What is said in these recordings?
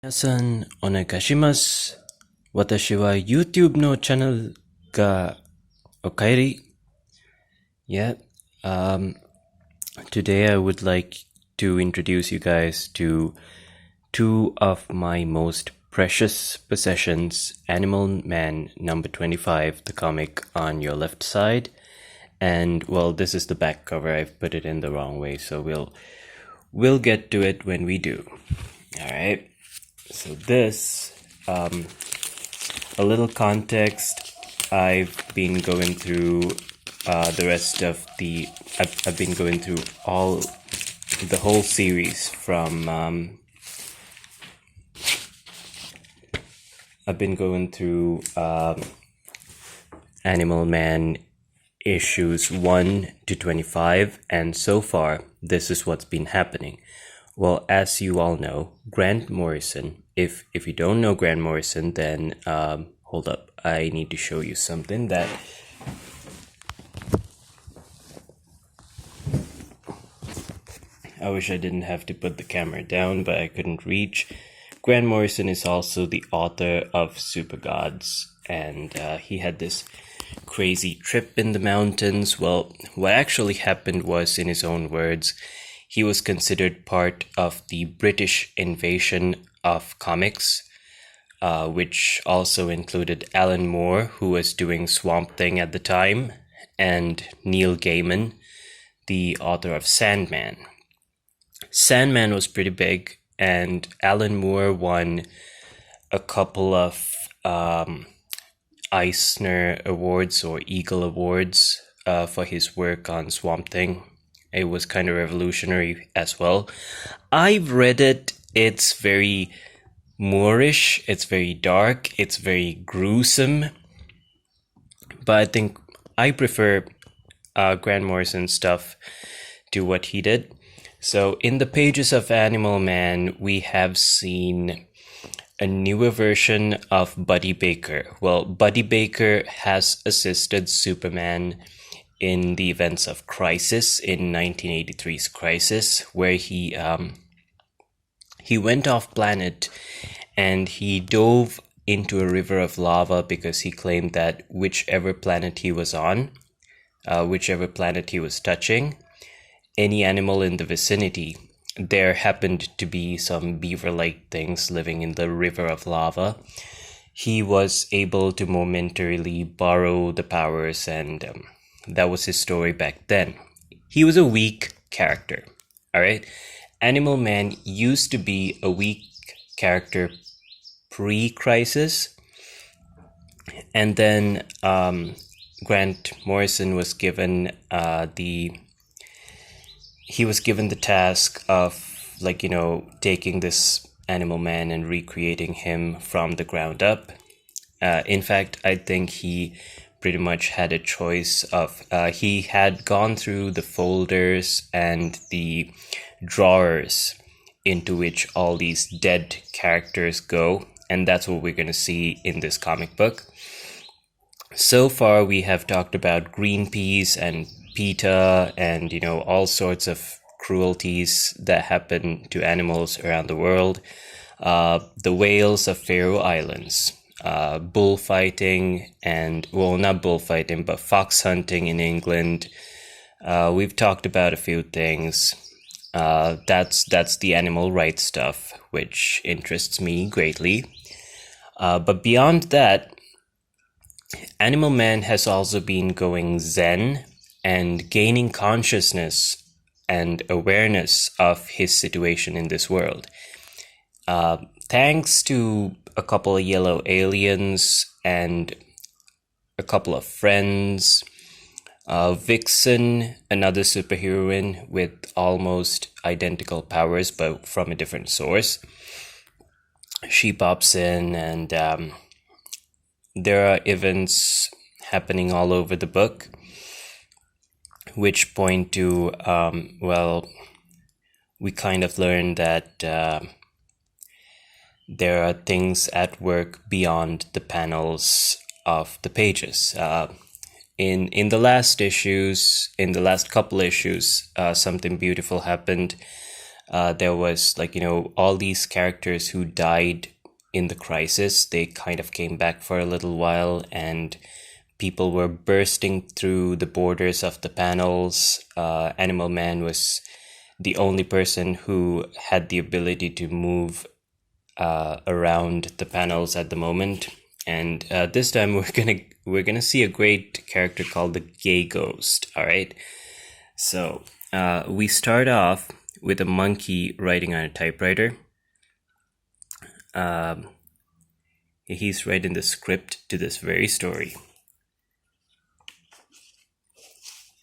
皆さんお願いします。私は YouTube のチャンネルがおかえり。Yeah. Today I would like to introduce you guys to two of my most precious possessions, Animal Man number 25, the comic on your left side. And well, this is the back cover. I've put it in the wrong way, so we'll get to it when we do. All right. So this, a little context. I've been going through the rest of the. I've been going through the whole series from. I've been going through Animal Man issues 1 to 25, and so far, this is what's been happening. Well, as you all know, Grant Morrison, if you don't know Grant Morrison, then hold up, I need to show you something that I wish I didn't have to put the camera down, but I couldn't reach. Grant Morrison is also the author of Super Gods, and he had this crazy trip in the mountains. Well, what actually happened was, in his own words, he was considered part of the British invasion of comics, which also included Alan Moore, who was doing Swamp Thing at the time, and Neil Gaiman, the author of Sandman. Sandman was pretty big, and Alan Moore won a couple of Eisner Awards or Eagle Awards for his work on Swamp Thing. It was kind of revolutionary as well. I've read it. It's very Moorish. It's very dark. It's very gruesome. But I think I prefer Grant Morrison's stuff to what he did. So in the pages of Animal Man, we have seen a newer version of Buddy Baker. Well, Buddy Baker has assisted Superman in the events of Crisis, in 1983's Crisis, where he went off planet and he dove into a river of lava because he claimed that whichever planet he was on, whichever planet he was touching, any animal in the vicinity, there happened to be some beaver-like things living in the river of lava. He was able to momentarily borrow the powers, and that was his story back then. He was a weak character, all right? Animal Man used to be a weak character pre-Crisis, and then Grant Morrison was given the task of, taking this Animal Man and recreating him from the ground up. In fact, I think he pretty much had a choice of, he had gone through the folders and the drawers into which all these dead characters go, and that's what we're going to see in this comic book. So far, we have talked about Greenpeace and PETA and, all sorts of cruelties that happen to animals around the world. The whales of Faroe Islands, bullfighting and, well, not bullfighting, but fox hunting in England. We've talked about a few things. That's the animal rights stuff, which interests me greatly. But beyond that, Animal Man has also been going zen and gaining consciousness and awareness of his situation in this world. Thanks to a couple of yellow aliens and a couple of friends, Vixen, another superheroine with almost identical powers but from a different source, she pops in, and there are events happening all over the book which point to, we kind of learn that there are things at work beyond the panels of the pages. In the last couple issues, something beautiful happened. There was all these characters who died in the crisis. They kind of came back for a little while, and people were bursting through the borders of the panels. Animal Man was the only person who had the ability to move around the panels at the moment. And this time we're gonna see a great character called the Gay Ghost. All right, so we start off with a monkey writing on a typewriter. He's writing the script to this very story.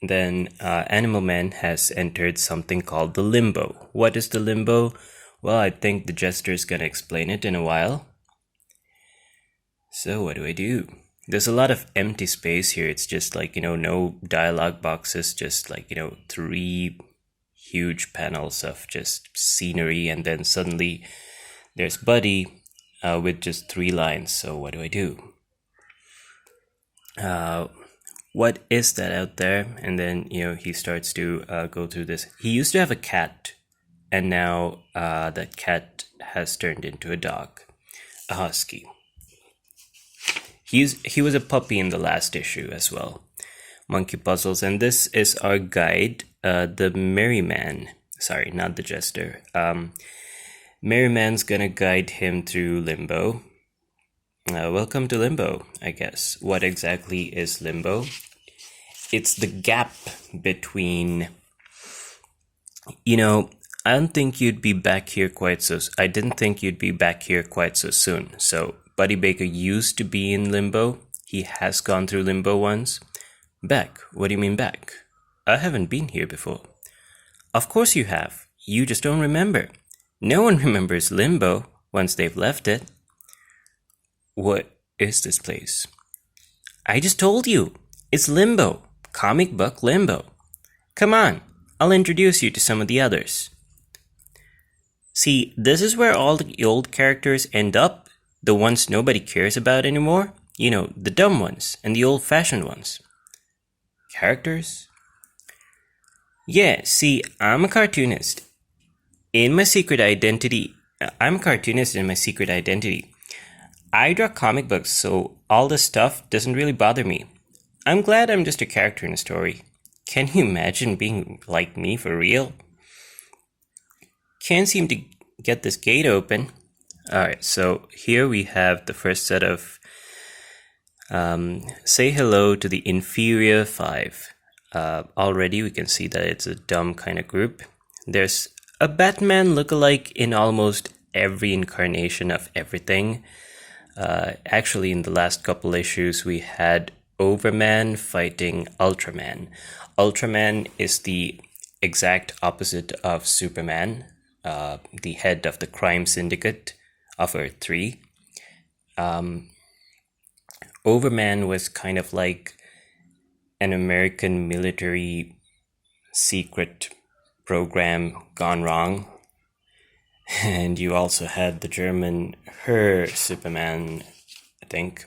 Then Animal Man has entered something called the Limbo. What is the Limbo? Well, I think the jester is gonna explain it in a while. So what do? There's a lot of empty space here. It's just no dialogue boxes, just 3 huge panels of just scenery, and then suddenly there's Buddy with just 3 lines. So what do? What is that out there? And then he starts to go through this. He used to have a cat, and now that cat has turned into a dog, a husky. He was a puppy in the last issue as well. Monkey Puzzles, and this is our guide, the Merry Man. Sorry, not the Jester. Merry Man's gonna guide him through Limbo. Welcome to Limbo, I guess. What exactly is Limbo? It's the gap between, I didn't think you'd be back here quite so soon. So Buddy Baker used to be in Limbo. He has gone through Limbo once. Back? What do you mean back? I haven't been here before. Of course you have. You just don't remember. No one remembers Limbo once they've left it. What is this place? I just told you. It's Limbo. Comic book Limbo. Come on, I'll introduce you to some of the others. See, this is where all the old characters end up. The ones nobody cares about anymore. The dumb ones and the old-fashioned ones. Characters? Yeah, see, I'm a cartoonist. I'm a cartoonist in my secret identity. I draw comic books, so all this stuff doesn't really bother me. I'm glad I'm just a character in a story. Can you imagine being like me for real? Can't seem to get this gate open. Alright, so here we have the first set of say hello to the inferior 5. Already we can see that it's a dumb kind of group. There's a Batman lookalike in almost every incarnation of everything. Actually, in the last couple issues, we had Overman fighting Ultraman. Ultraman is the exact opposite of Superman, the head of the crime syndicate of Earth 3. Overman was kind of like an American military secret program gone wrong. And you also had the German Her Superman, I think.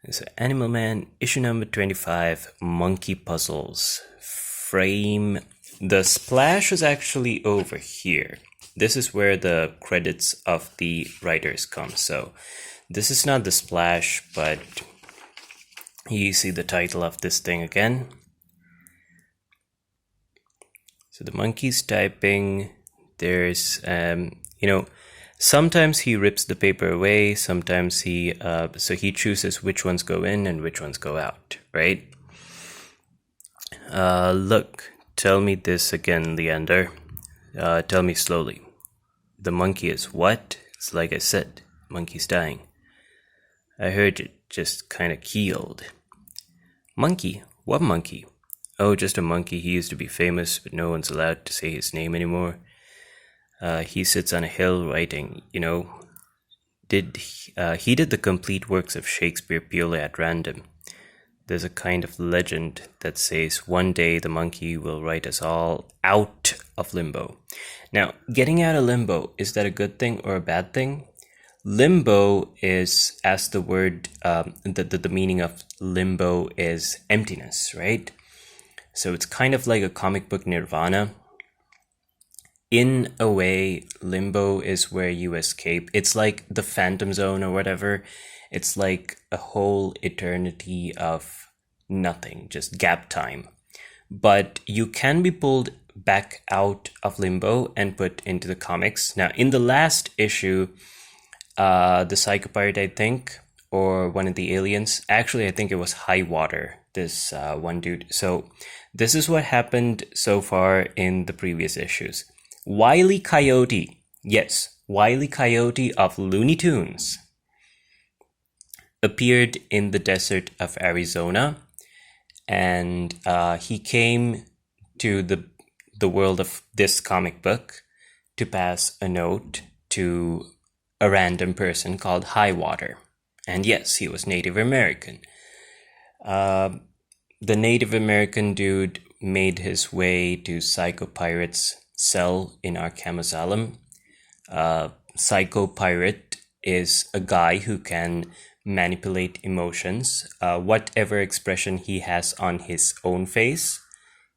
So Animal Man, issue number 25, Monkey Puzzles. Frame. The splash is actually over here. This is where the credits of the writers come. So this is not the splash, but you see the title of this thing again. So the monkey's typing. There's, sometimes he rips the paper away. Sometimes he chooses which ones go in and which ones go out, right? Look, tell me this again, Leander. Tell me slowly. The monkey is what? It's like I said, monkey's dying. I heard it just kind of keeled. Monkey? What monkey? Oh, just a monkey. He used to be famous, but no one's allowed to say his name anymore. He sits on a hill writing, he did the complete works of Shakespeare purely at random. There's a kind of legend that says one day the monkey will write us all out of Limbo. Now, getting out of Limbo, is that a good thing or a bad thing? Limbo is, as the word, the meaning of limbo is emptiness, right? So it's kind of like a comic book nirvana. in a way, Limbo is where you escape. It's like the Phantom Zone or whatever. It's like a whole eternity of nothing, just gap time. But you can be pulled back out of Limbo and put into the comics. Now, in the last issue, the Psychopirate, I think, or one of the aliens. Actually, I think it was High Water, this one dude. So, this is what happened so far in the previous issues. Wile E. Coyote, yes, Wile E. Coyote of Looney Tunes, appeared in the desert of Arizona, and he came to the world of this comic book to pass a note to a random person called High Water. And yes, he was Native American. The Native American dude made his way to Psycho Pirate's cell in Arkham Asylum. Psycho Pirate is a guy who can manipulate emotions. Whatever expression he has on his own face,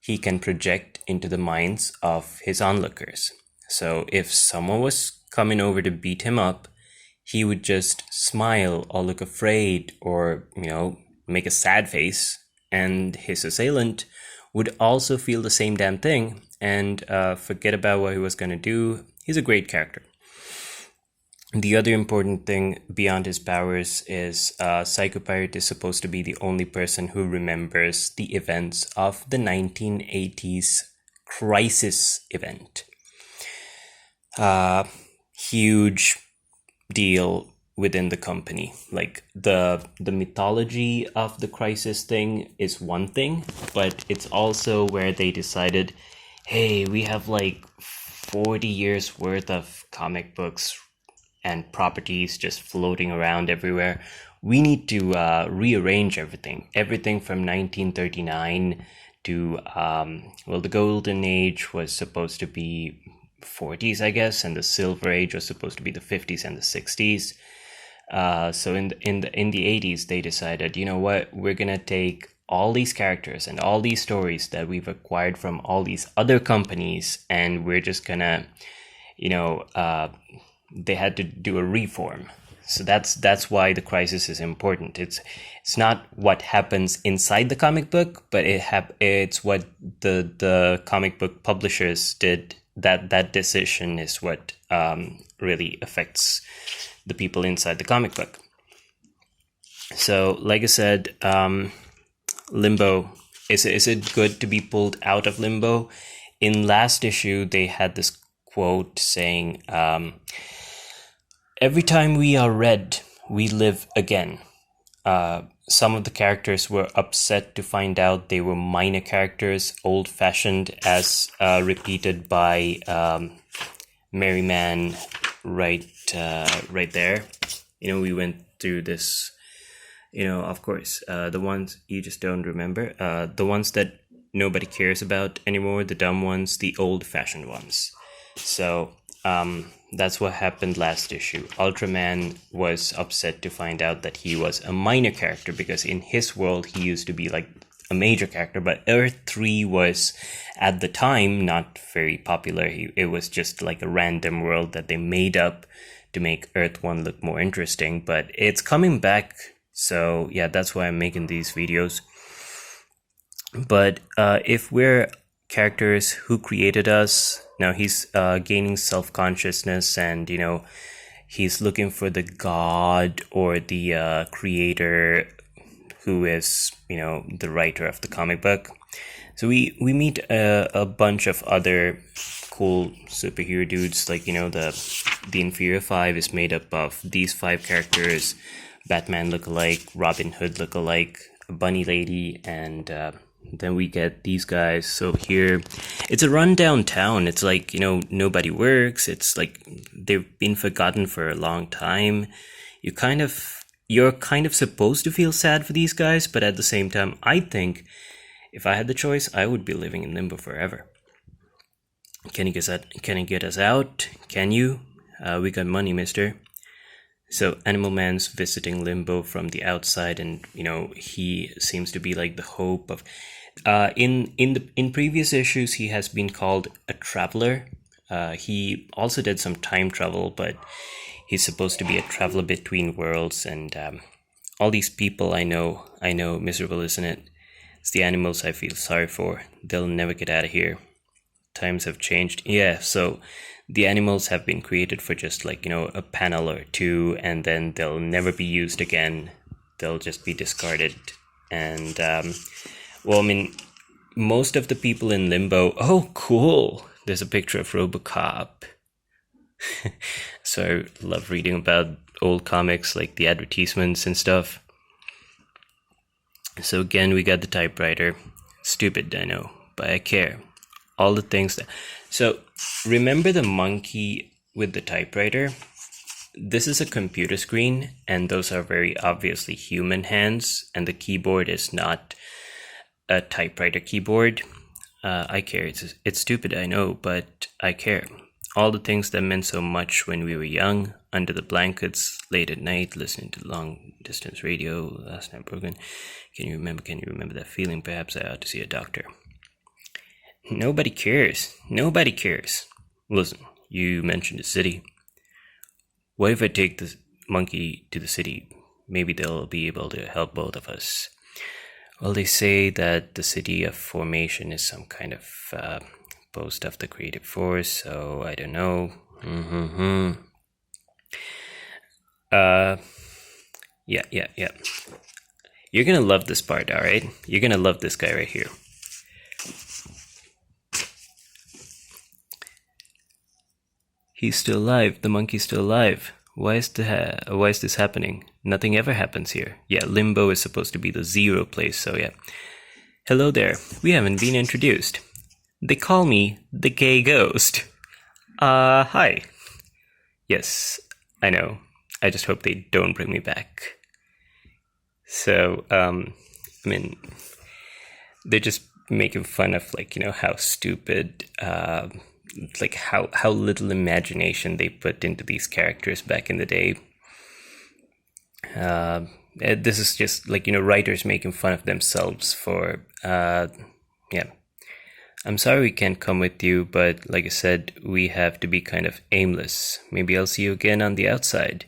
he can project into the minds of his onlookers. So if someone was coming over to beat him up, he would just smile or look afraid or, make a sad face, and his assailant would also feel the same damn thing and forget about what he was going to do. He's a great character. The other important thing beyond his powers is Psycho Pirate is supposed to be the only person who remembers the events of the 1980s Crisis event. Huge deal within the company. Like the mythology of the Crisis thing is one thing, but it's also where they decided, hey, we have like 40 years worth of comic books and properties just floating around everywhere. We need to rearrange everything from 1939 to the golden age was supposed to be 40s, I guess, and the silver age was supposed to be the 50s and the 60s. So in the 80s, they decided, you know what, we're gonna take all these characters and all these stories that we've acquired from all these other companies, and we're just gonna, they had to do a reform. So that's why the Crisis is important. It's not what happens inside the comic book, but it's what the comic book publishers did. That decision is what really affects the people inside the comic book. So, like I said, Limbo, is it good to be pulled out of Limbo? In last issue, they had this quote saying, every time we are red, we live again. Some of the characters were upset to find out they were minor characters, old-fashioned, as repeated by Merryman right there. We went through this, of course, the ones you just don't remember, the ones that nobody cares about anymore, the dumb ones, the old-fashioned ones. So that's what happened last issue. Ultraman was upset to find out that he was a minor character, because in his world he used to be like a major character, but Earth 3 was at the time not very popular. It was just like a random world that they made up to make Earth 1 look more interesting, but it's coming back. So yeah, that's why I'm making these videos. But if we're characters who created us, now he's gaining self-consciousness, and he's looking for the god or the creator who is the writer of the comic book. So we meet a bunch of other cool superhero dudes, like the Inferior Five is made up of these 5 characters: Batman lookalike, Robin Hood lookalike, a bunny lady, and then we get these guys. So here, it's a rundown town. It's like, nobody works. It's like they've been forgotten for a long time. You're kind of supposed to feel sad for these guys, but at the same time, I think if I had the choice, I would be living in Limbo forever. Can you get us out? Can you? We got money, mister. So Animal Man's visiting Limbo from the outside, and he seems to be like the hope of. In previous issues, he has been called a traveler. He also did some time travel, but he's supposed to be a traveler between worlds. And all these people I know, miserable, isn't it? It's the animals I feel sorry for. They'll never get out of here. Times have changed. Yeah, so the animals have been created for just like, a panel or two, and then they'll never be used again. They'll just be discarded. And, well, I mean, most of the people in Limbo. Oh, cool. There's a picture of RoboCop. So I love reading about old comics, like the advertisements and stuff. So again, we got the typewriter. Stupid, I know, but I care. All the things that... So remember the monkey with the typewriter? This is a computer screen, and those are very obviously human hands, and the keyboard is not a typewriter keyboard. I care. It's stupid, I know, but I care. All the things that meant so much when we were young, under the blankets, late at night, listening to long distance radio, last night broken. Can you remember that feeling? Perhaps I ought to see a doctor. Nobody cares. Nobody cares. Listen, you mentioned the city. What if I take the monkey to the city? Maybe they'll be able to help both of us. Well, they say that the city of formation is some kind of post of the creative force, so I don't know. Yeah. You're gonna love this part, alright? You're gonna love this guy right here. He's still alive. The monkey's still alive. Why is this happening? Nothing ever happens here. Yeah, Limbo is supposed to be the zero place, so yeah. Hello there. We haven't been introduced. They call me the gay ghost. Hi. Yes, I know. I just hope they don't bring me back. So, I mean, they're just making fun of, like, how stupid, like how little imagination they put into these characters back in the day. This is just like, writers making fun of themselves for, yeah. I'm sorry we can't come with you, but like I said, we have to be kind of aimless. Maybe I'll see you again on the outside.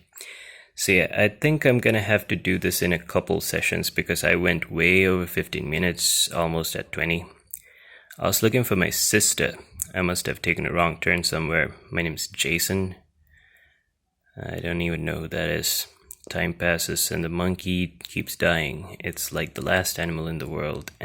So yeah, I think I'm gonna have to do this in a couple sessions because I went way over 15 minutes, almost at 20. I was looking for my sister. I must have taken a wrong turn somewhere. My name's Jason. I don't even know who that is. Time passes and the monkey keeps dying. It's like the last animal in the world.